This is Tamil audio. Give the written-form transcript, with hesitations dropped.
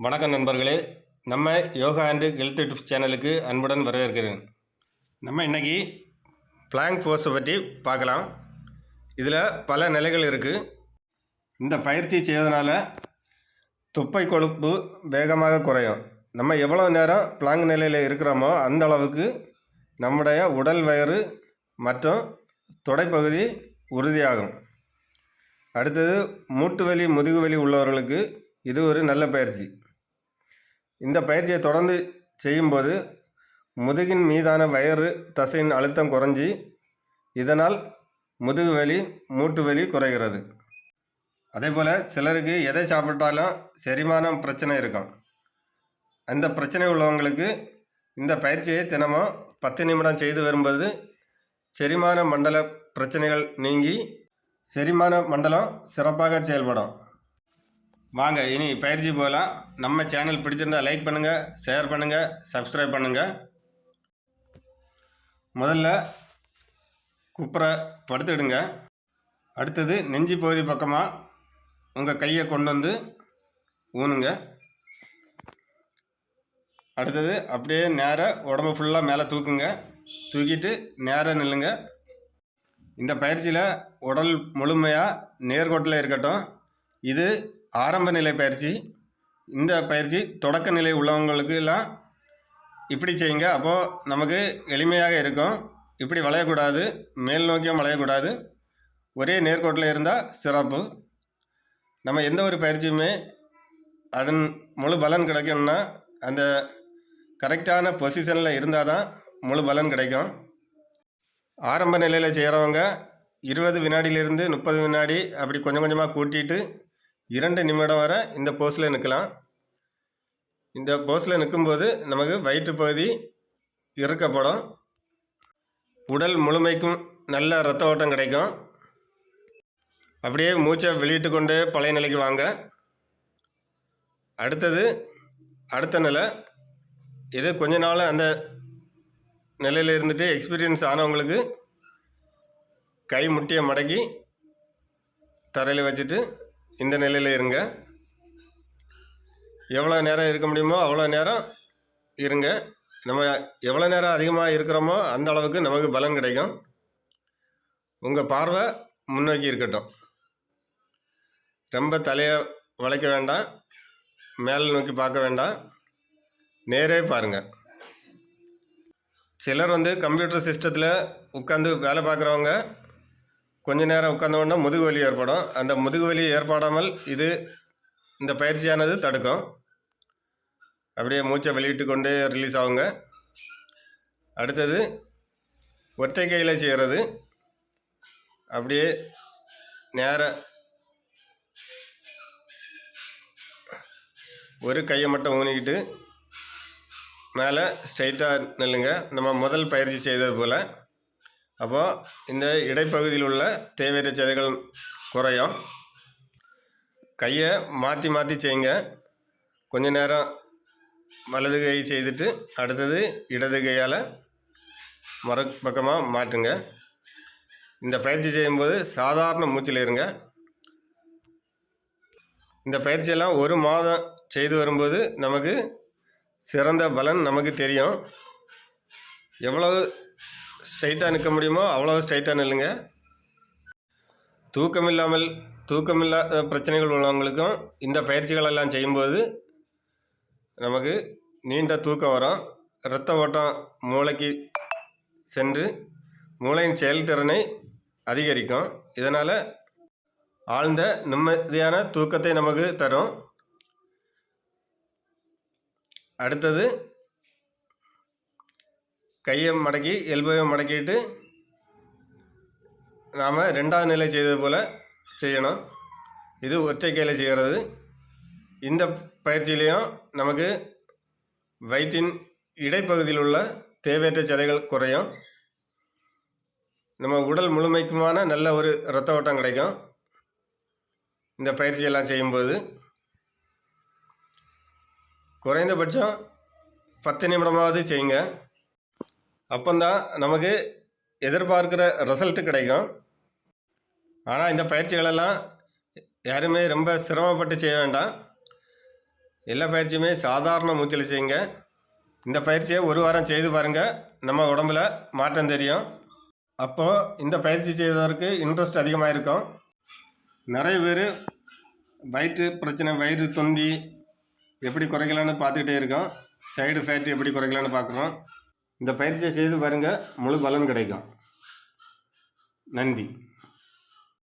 வணக்கம் நண்பர்களே, நம்ம யோகா அண்ட் ஹெல்த் டிப்ஸ் சேனலுக்கு அன்புடன் வரவேற்கிறேன். நம்ம இன்றைக்கி பிளாங்க் போஸ்ட்டை பற்றி பார்க்கலாம். இதில் பல நிலைகள் இருக்குது. இந்த பயிற்சி செய்வதனால தொப்பை கொழுப்பு வேகமாக குறையும். நம்ம எவ்வளோ நேரம் பிளாங்க் நிலையில் இருக்கிறோமோ அந்த அளவுக்கு நம்முடைய உடல் வயிறு மற்றும் தொடைப்பகுதி உறுதியாகும். அடுத்தது மூட்டு வலி முதுகு வலி உள்ளவர்களுக்கு இது ஒரு நல்ல பயிற்சி. இந்த பயிற்சியை தொடர்ந்து செய்யும்போது முதுகின் மீதான வயிறு தசையின் அழுத்தம் குறைஞ்சி இதனால் முதுகு வலி மூட்டு வலி குறைகிறது. அதே போல் சிலருக்கு எதை சாப்பிட்டாலும் செரிமானம் பிரச்சனை இருக்கும். அந்த பிரச்சனை உள்ளவங்களுக்கு இந்த பயிற்சியை தினமும் 10 நிமிடம் செய்து வரும்போது செரிமான மண்டல பிரச்சனைகள் நீங்கி செரிமான மண்டலம் சிறப்பாக செயல்படும். வாங்க இனி பயிற்சி போகலாம். நம்ம சேனல் பிடிச்சிருந்தால் லைக் பண்ணுங்கள், ஷேர் பண்ணுங்கள், சப்ஸ்கிரைப் பண்ணுங்கள். முதல்ல குப்புற படுத்துடுங்க. அடுத்தது நெஞ்சு பகுதி பக்கமாக உங்கள் கையை கொண்டு வந்து ஊனுங்க. அடுத்தது அப்படியே நேராக உடம்பு ஃபுல்லாக மேலே தூக்குங்க. தூக்கிட்டு நேராக நில்லுங்க. இந்த பயிற்சியில் உடல் முழுமையாக நேர்கோட்டில் இருக்கட்டும். இது ஆரம்ப நிலை பயிற்சி. இந்த பயிற்சி தொடக்க நிலை உள்ளவங்களுக்கு எல்லாம் இப்படி செய்யுங்க. அப்போது நமக்கு எளிமையாக இருக்கும். இப்படி வளையக்கூடாது, மேல் நோக்கியும் வளையக்கூடாது, ஒரே நேர்கோட்டில் இருந்தால் சிறப்பு. நம்ம எந்த ஒரு பயிற்சியுமே அதன் முழு பலன் கிடைக்கணும்னா அந்த கரெக்டான பொசிஷனில் இருந்தால் தான் முழு பலன் கிடைக்கும். ஆரம்ப நிலையில் செய்கிறவங்க 20 வினாடியிலிருந்து 30 வினாடி அப்படி கொஞ்சம் கொஞ்சமாக கூட்டிகிட்டு 2 நிமிடம் வரை இந்த போஸில் நிற்கலாம். இந்த போஸில் நிற்கும்போது நமக்கு வயிற்று பகுதி இறுக்கப்படும். உடல் முழுமைக்கும் நல்ல இரத்த ஓட்டம் கிடைக்கும். அப்படியே மூச்சை வெளியிட்டு கொண்டு பழைய நிலைக்கு வாங்க. அடுத்த நிலை இது கொஞ்ச நாள் அந்த நிலையில் இருந்துட்டு எக்ஸ்பீரியன்ஸ் ஆனவங்களுக்கு கை முட்டியை மடக்கி தரையில் வச்சுட்டு இந்த நிலையில் இருங்க. எவ்வளோ நேரம் இருக்க முடியுமோ அவ்வளோ நேரம் இருங்க. நம்ம எவ்வளோ நேரம் அதிகமாக இருக்கிறோமோ அந்த அளவுக்கு நமக்கு பலன் கிடைக்கும். உங்கள் பார்வை முன்னோக்கி இருக்கட்டும். ரொம்ப தலையை வளைக்க வேண்டாம், மேலே நோக்கி பார்க்க வேண்டாம், நேரே பாருங்கள். சிலர் கம்ப்யூட்டர் சிஸ்டத்தில் உட்காந்து வேலை பார்க்குறவங்க கொஞ்ச நேரம் உட்கார்ந்தோன்னா முதுகு வலி ஏற்படும். அந்த முதுகு வலி ஏற்படாமல் இந்த பயிற்சியானது தடுக்கும். அப்படியே மூச்சை வெளியிட்டு கொண்டு ரிலீஸ் ஆகுங்க. அடுத்தது ஒற்றை கையில் செய்கிறது. அப்படியே நேர ஒரு கையை மட்டும் ஊனிக்கிட்டு மேலே ஸ்ட்ரைட்டாக நில்லுங்க. நம்ம முதல் பயிற்சி செய்தது போல். அப்போது இந்த இடைப்பகுதியில் உள்ள தேவையற்ற சதைகள் குறையும். கையை மாற்றி மாற்றி செய்யுங்க. கொஞ்ச நேரம் வலது கை செய்துட்டு அடுத்தது இடது கையால் மறுபக்கமாக மாற்றுங்க. இந்த பயிற்சி செய்யும்போது சாதாரண மூச்சில் இருங்க. இந்த பயிற்சியெல்லாம் 1 மாதம் செய்து வரும்போது நமக்கு சிறந்த பலன் நமக்கு தெரியும். எவ்வளவு ஸ்ட்ரைட்டாக நிற்க முடியுமோ அவ்வளோ ஸ்ட்ரைட்டாக நில்லுங்க. தூக்கமில்லாத பிரச்சனைகள் உள்ளவங்களுக்கும் இந்த பயிற்சிகளெல்லாம் செய்யும்போது நமக்கு நீண்ட தூக்கம் வரும். இரத்த ஓட்டம் மூளைக்கு சென்று மூளையின் செயல்திறனை அதிகரிக்கும். இதனால் ஆழ்ந்த நிம்மதியான தூக்கத்தை நமக்கு தரும். அடுத்தது கையை மடக்கி எல்போவை மடக்கிட்டு நாம் 2வது நிலை செய்தது போல் செய்யணும். இது ஒற்றை கையில் செய்கிறது. இந்த பயிற்சியிலையும் நமக்கு வயிற்றின் இடைப்பகுதியில் உள்ள தேவையற்ற சதைகள் குறையும். நம்ம உடல் முழுமைக்குமான நல்ல ஒரு இரத்த ஓட்டம் கிடைக்கும். இந்த பயிற்சியெல்லாம் செய்யும்போது குறைந்தபட்சம் 10 நிமிடமாவது செய்யுங்க. அப்போந்தான் நமக்கு எதிர்பார்க்குற ரிசல்ட்டு கிடைக்கும். ஆனால் இந்த பயிற்சிகளெல்லாம் யாருமே ரொம்ப சிரமப்பட்டு செய்ய வேண்டாம். எல்லா பயிற்சியுமே சாதாரண மூச்சில் செய்யுங்க. இந்த பயிற்சியை ஒரு வாரம் செய்து பாருங்கள், நம்ம உடம்புல மாற்றம் தெரியும். அப்போது இந்த பயிற்சி செய்வதற்கு இன்ட்ரெஸ்ட் அதிகமாக இருக்கும். நிறைய பேர் வயிற்று பிரச்சனை, வயிறு தொந்தி எப்படி குறைக்கலான்னு பார்த்துக்கிட்டே இருக்கோம். சைடு ஃபேட் எப்படி குறைக்கலான்னு பார்க்குறோம். இந்த பயிற்சியை செய்து பாருங்கள், முழு பலன் கிடைக்கும். நன்றி.